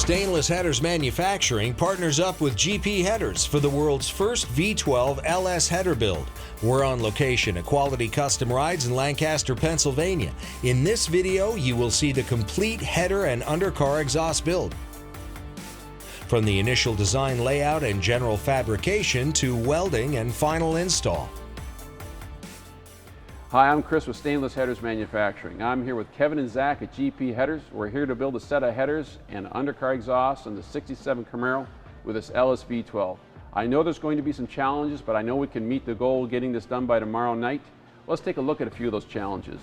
Stainless Headers Manufacturing partners up with GP Headers for the world's first V12 LS header build. We're on location at Quality Custom Rides in Lancaster, Pennsylvania. In this video, you will see the complete header and undercar exhaust build. From the initial design layout and general fabrication to welding and final install. Hi, I'm Chris with Stainless Headers Manufacturing. I'm here with Kevin and Zach at GP Headers. We're here to build a set of headers and undercar exhaust on the 67 Camaro with this LS V12. I know there's going to be some challenges, but I know we can meet the goal of getting this done by tomorrow night. Let's take a look at a few of those challenges.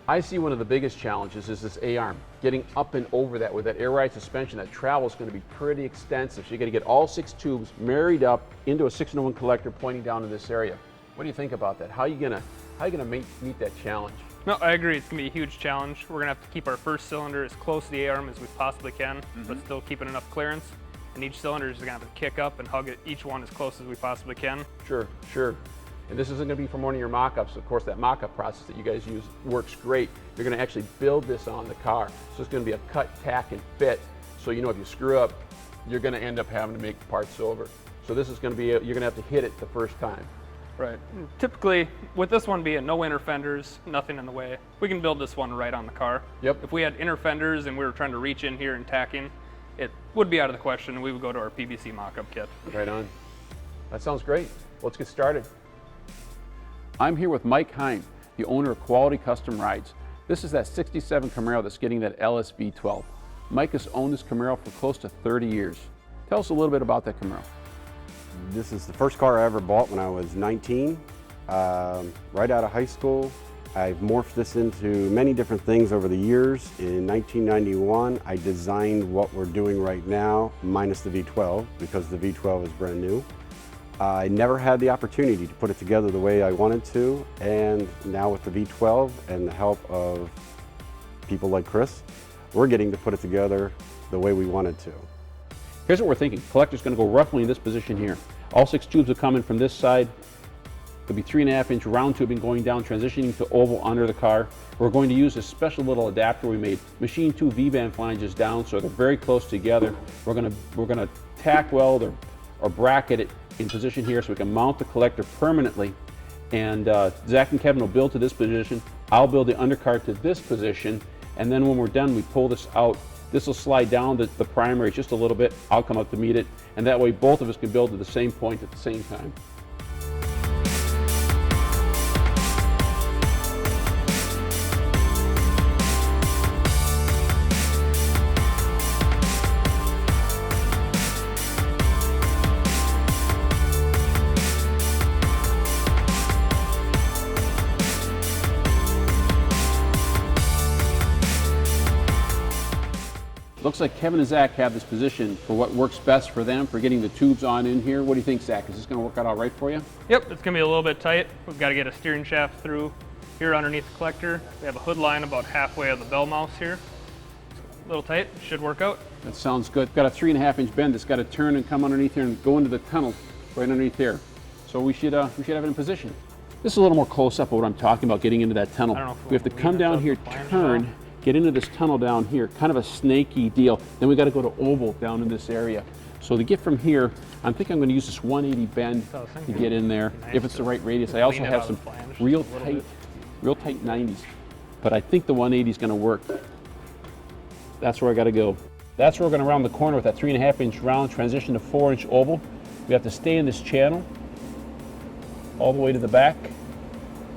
I see one of the biggest challenges is this A-arm. Getting up and over that with that air ride suspension, that travel is going to be pretty extensive. So you're going to get all 6 tubes married up into a 6-in-1 collector pointing down to this area. What do you think about that? How are you going to meet that challenge? No, I agree. It's going to be a huge challenge. We're going to have to keep our first cylinder as close to the A-arm as we possibly can, but still keeping enough clearance. And each cylinder is going to have to kick up and hug each one as close as we possibly can. Sure, sure. And this isn't going to be from one of your mock-ups. Of course, that mock-up process that you guys use works great. You're going to actually build this on the car. So it's going to be a cut, tack, and fit. So you know if you screw up, you're going to end up having to make parts over. So this is going to be, you're going to have to hit it the first time. Right. Typically, with this one being no inner fenders, nothing in the way, we can build this one right on the car. Yep. If we had inner fenders and we were trying to reach in here and tacking, it would be out of the question, and we would go to our PVC mock-up kit. Right on. That sounds great. Let's get started. I'm here with Mike Heim, the owner of Quality Custom Rides. This is that 67 Camaro that's getting that LS V12. Mike has owned this Camaro for close to 30 years. Tell us a little bit about that Camaro. This is the first car I ever bought when I was 19, right out of high school. I've morphed this into many different things over the years. In 1991, I designed what we're doing right now, minus the V12, because the V12 is brand new. I never had the opportunity to put it together the way I wanted to, and now with the V12 and the help of people like Chris, we're getting to put it together the way we wanted to. Here's what we're thinking. Collector's going to go roughly in this position here. All 6 tubes will come in from this side. There'll be 3.5-inch round tubing going down, transitioning to oval under the car. We're going to use a special little adapter we made. Machine 2 V-band flanges down so they're very close together. We're going to tack weld or bracket it in position here so we can mount the collector permanently. And Zach and Kevin will build to this position. I'll build the undercar to this position. And then when we're done, we pull this out. This will slide down the primary just a little bit. I'll come up to meet it, and that way both of us can build to the same point at the same time. Looks like Kevin and Zach have this position for what works best for them, for getting the tubes on in here. What do you think, Zach? Is this going to work out all right for you? Yep, it's going to be a little bit tight. We've got to get a steering shaft through here underneath the collector. We have a hood line about halfway of the bell mouse here. A little tight, should work out. That sounds good. Got a 3.5-inch bend that's got to turn and come underneath here and go into the tunnel right underneath there. So we should have it in position. This is a little more close-up of what I'm talking about, getting into that tunnel. We have to come down here, turn, get into this tunnel down here, kind of a snaky deal. Then we got to go to oval down in this area. So to get from here, I think I'm going to use this 180 bend to get in there, if it's the right radius. I also have some real tight 90s, but I think the 180 is going to work. That's where I got to go. That's where we're going to round the corner with that 3.5-inch round, transition to 4-inch oval. We have to stay in this channel all the way to the back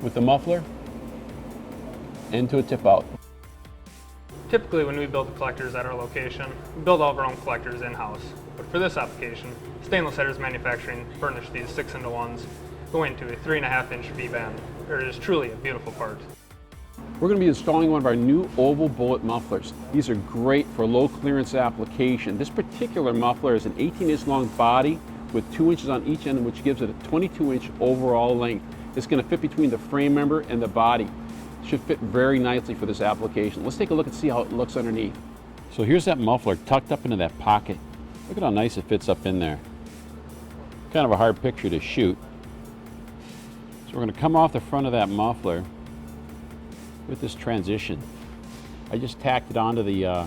with the muffler into a tip out. Typically when we build the collectors at our location, we build all of our own collectors in-house. But for this application, Stainless Headers Manufacturing furnished these 6-into-1s going to a 3.5-inch V-band. It is truly a beautiful part. We're going to be installing one of our new oval Bullitt mufflers. These are great for low clearance application. This particular muffler is an 18-inch long body with 2 inches on each end, which gives it a 22-inch overall length. It's going to fit between the frame member and the body. Should fit very nicely for this application. Let's take a look and see how it looks underneath. So here's that muffler tucked up into that pocket. Look at how nice it fits up in there. Kind of a hard picture to shoot. So we're going to come off the front of that muffler with this transition. I just tacked it onto the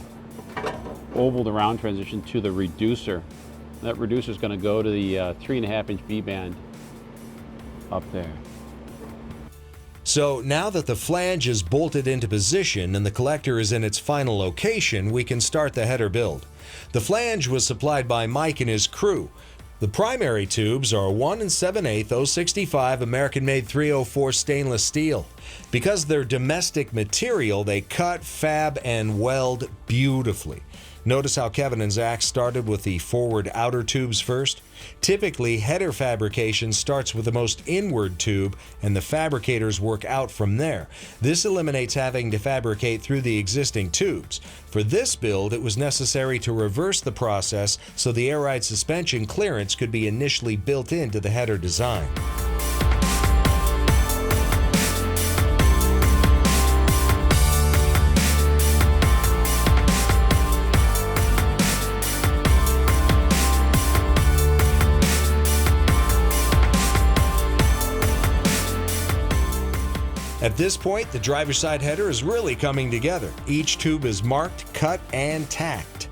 oval to round transition to the reducer. That reducer is going to go to the 3.5-inch V-band up there. So now that the flange is bolted into position and the collector is in its final location, we can start the header build. The flange was supplied by Mike and his crew. The primary tubes are 1 7/8 065 American-made 304 stainless steel. Because they're domestic material, they cut, fab, and weld beautifully. Notice how Kevin and Zach started with the forward outer tubes first? Typically, header fabrication starts with the most inward tube, and the fabricators work out from there. This eliminates having to fabricate through the existing tubes. For this build, it was necessary to reverse the process so the air ride suspension clearance could be initially built into the header design. At this point, the driver's side header is really coming together. Each tube is marked, cut, and tacked.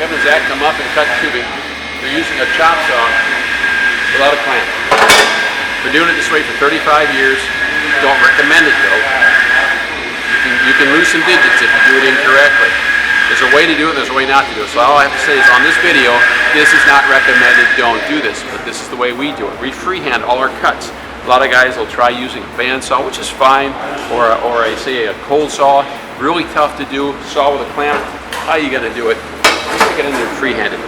Kevin and Zach come up and cut tubing. They're using a chop saw without a clamp. Been doing it this way for 35 years. Don't recommend it though. You can lose some digits if you do it incorrectly. There's a way to do it, there's a way not to do it. So all I have to say is on this video, this is not recommended, don't do this, but this is the way we do it. We freehand all our cuts. A lot of guys will try using a bandsaw, which is fine, or I say a cold saw, really tough to do, saw with a clamp. How are you gonna do it? Stick it in there freehanded.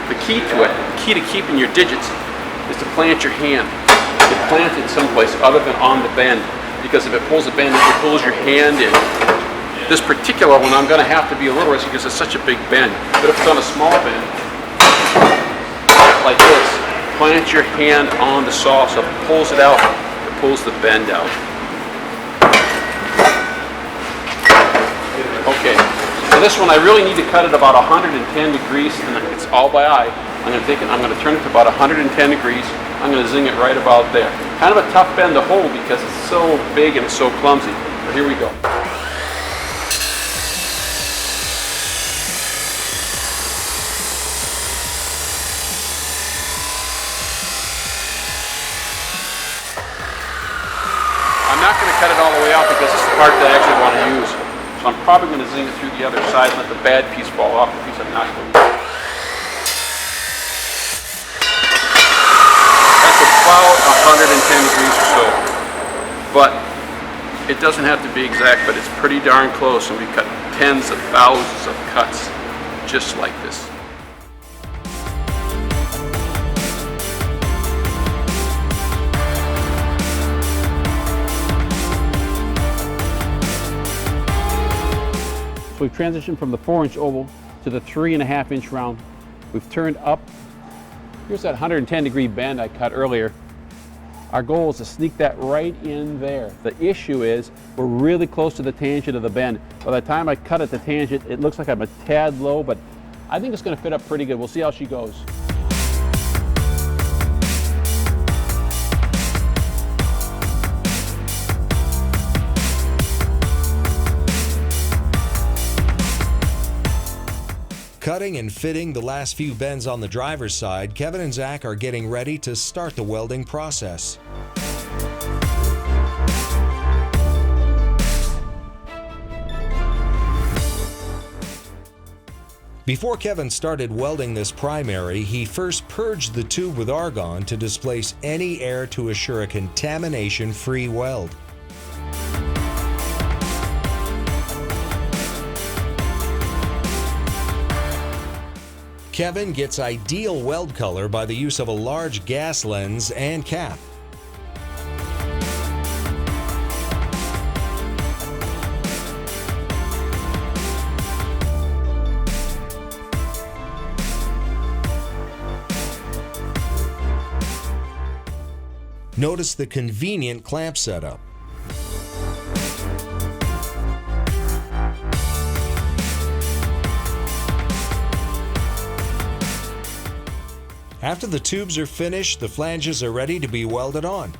The key to it, the key to keeping your digits is to plant your hand. You plant it someplace other than on the bend, because if it pulls the bend, it pulls your hand in. This particular one, I'm gonna have to be a little risky because it's such a big bend. But if it's on a small bend, like this, plant your hand on the saw so if it pulls it out, it pulls the bend out. Okay. So this one I really need to cut it about 110 degrees, and it's all by eye. I'm going to turn it to about 110 degrees. I'm going to zing it right about there. Kind of a tough bend to hold because it's so big and it's so clumsy. But here we go. I'm not going to cut it all the way out because this is the part that I actually want to use. So I'm probably going to zing it through the other side and let the bad piece fall off, the piece I'm not going to. That's about 110 degrees or so. But it doesn't have to be exact, but it's pretty darn close, and we cut tens of thousands of cuts just like this. So we've transitioned from the 4-inch oval to the 3.5-inch round. We've turned up. Here's that 110 degree bend I cut earlier. Our goal is to sneak that right in there. The issue is we're really close to the tangent of the bend. By the time I cut at the tangent, it looks like I'm a tad low, but I think it's going to fit up pretty good. We'll see how she goes. Cutting and fitting the last few bends on the driver's side, Kevin and Zach are getting ready to start the welding process. Before Kevin started welding this primary, he first purged the tube with argon to displace any air to assure a contamination-free weld. Kevin gets ideal weld color by the use of a large gas lens and cap. Notice the convenient clamp setup. After the tubes are finished, the flanges are ready to be welded on.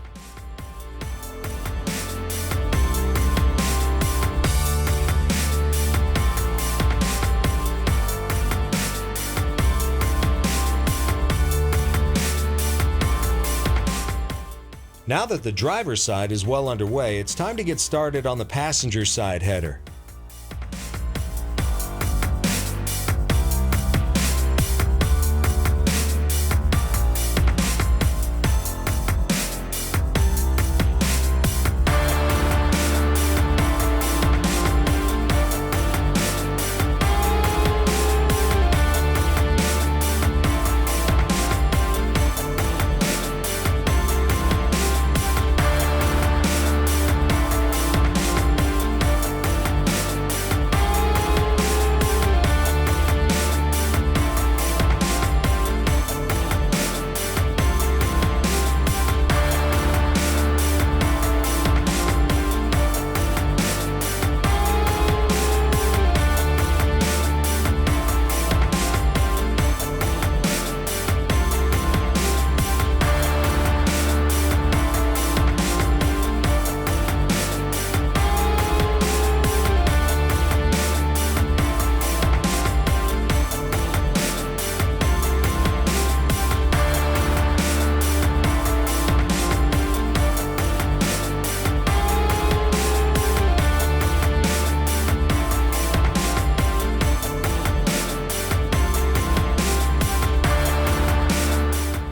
Now that the driver's side is well underway, it's time to get started on the passenger side header.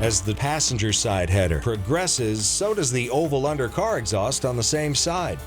As the passenger side header progresses, so does the oval undercar exhaust on the same side.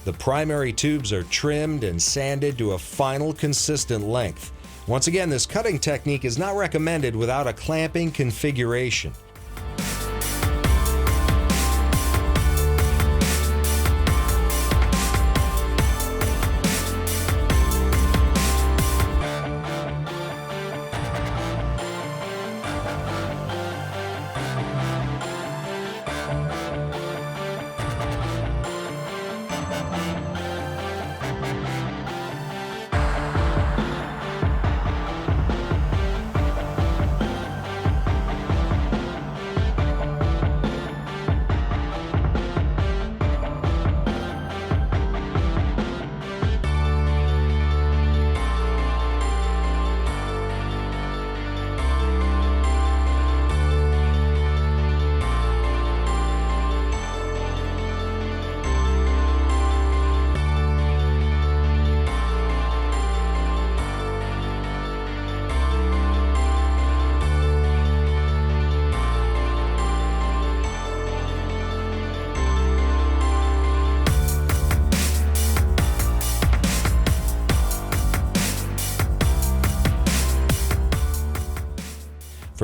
The primary tubes are trimmed and sanded to a final consistent length. Once again, this cutting technique is not recommended without a clamping configuration.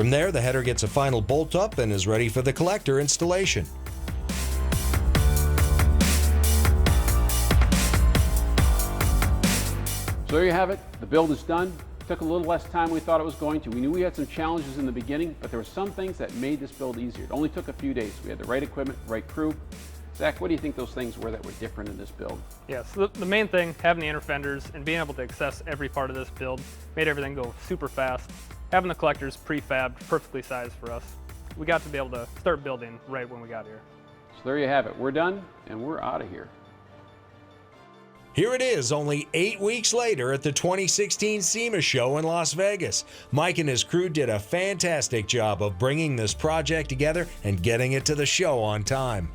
From there, the header gets a final bolt up and is ready for the collector installation. So there you have it. The build is done. Took a little less time than we thought it was going to. We knew we had some challenges in the beginning, but there were some things that made this build easier. It only took a few days. We had the right equipment, right crew. Zach, what do you think those things were that were different in this build? Yeah, so the main thing, having the inner fenders and being able to access every part of this build made everything go super fast. Having the collectors prefabbed, perfectly sized for us. We got to be able to start building right when we got here. So there you have it. We're done and we're out of here. Here it is, only 8 weeks later at the 2016 SEMA show in Las Vegas. Mike and his crew did a fantastic job of bringing this project together and getting it to the show on time.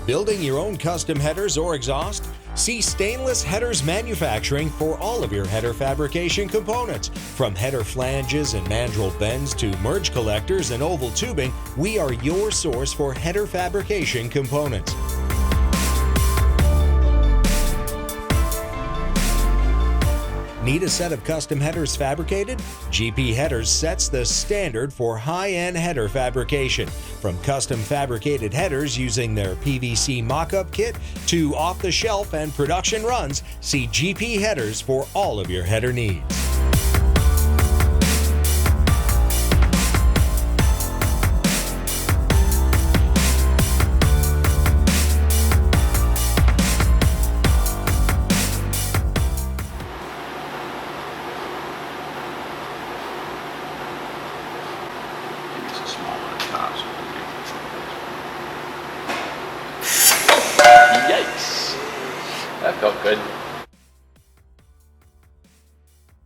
Building your own custom headers or exhaust? See Stainless Headers Manufacturing for all of your header fabrication components. From header flanges and mandrel bends to merge collectors and oval tubing, we are your source for header fabrication components. Need a set of custom headers fabricated? GP Headers sets the standard for high-end header fabrication. From custom fabricated headers using their PVC mock-up kit to off-the-shelf and production runs, see GP Headers for all of your header needs. Yikes! That felt good.